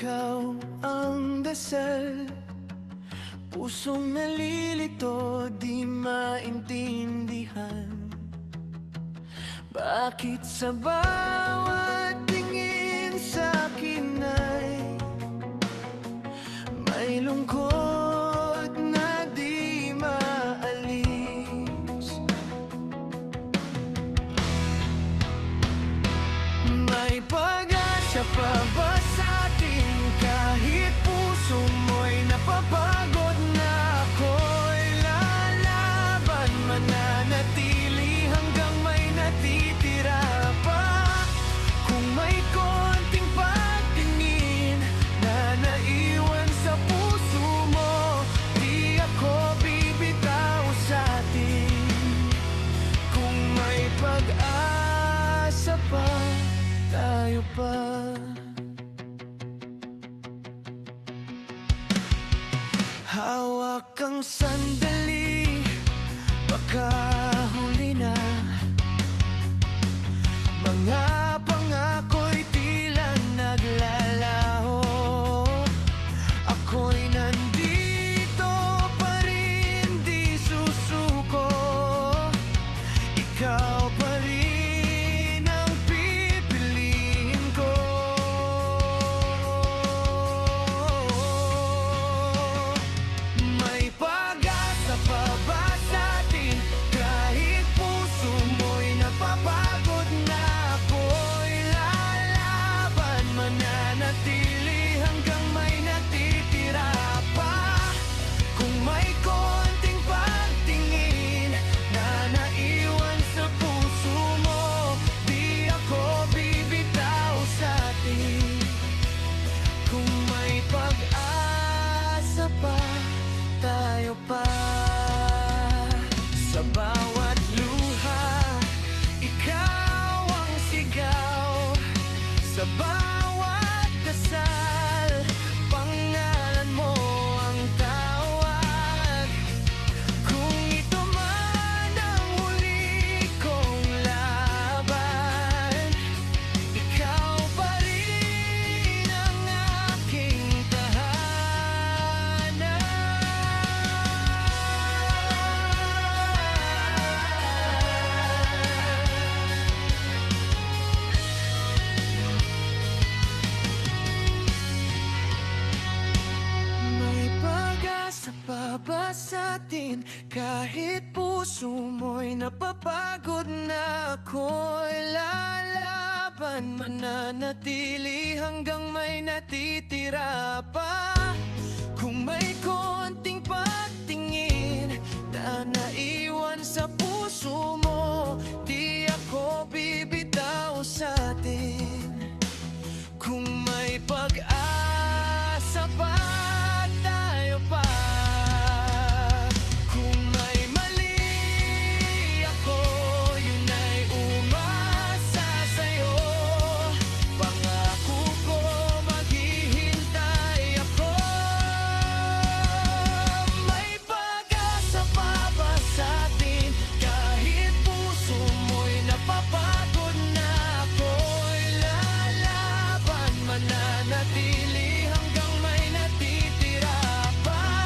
ikaw ang dasal, pusong nalilito, di maintindihan. Bakit sa bawat tingin sa'kin ay may lungkot na di maalis? May pag-asa pa ba sa'tin kahit puso mo'y napapagod na? Ako'y lalaban, mananatili hanggang may natitira pa. Kung may konting pagtingin na naiwan sa puso mo, di ako bibitaw sa'tin. Kung may pag-asa pa, tayo pa. Hawak kang sandali, baka huli na. Mga pangako'y tila naglalaho. Ako'y nandito pa rin, di susuko. Ikaw pa rin ang pipiliin ko. May pag-asa pa ba sa'tin kahit puso mo'y napapagod na? Ako'y lalaban, mananatili hanggang may natitira pa. Kung may konting pagtingin na naiwan sa puso mo, di ako bibitaw sa'tin. Kung may pag-asa pa, tayo pa. Sa bawat luha, ikaw ang sigaw. Sa bawat dasal, pangalan mo ang tawag. Kung ito man ang huli kong laban, ikaw pa rin ang aking tahanan. May pag-asa pa ba sa'tin kahit puso mo'y napapagod na? Ako'y lalaban, mananatili hanggang may natitira pa. Kung may konting pagtingin na naiwan sa puso mo, di ako bibitaw sa'tin. Kung may pag-asa pa, tayo pa. Kung may mali ako, yun ay umasa sa'yo. Pangako ko, maghihintay ako. May pag-asa pa ba sa'tin kahit puso mo'y napapagod na? Ako'y lalaban, mananatili hanggang may natitira pa.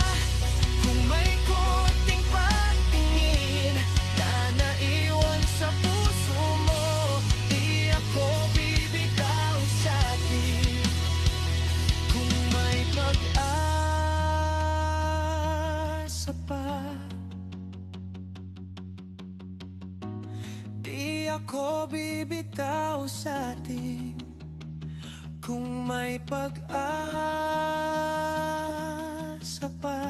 Kung may konting pagtingin na naiwan sa puso mo, di ako bibitaw sa'tin. Kung may pag-asa pa, di ako bibitaw sa'tin. Kung may pag-asa pa.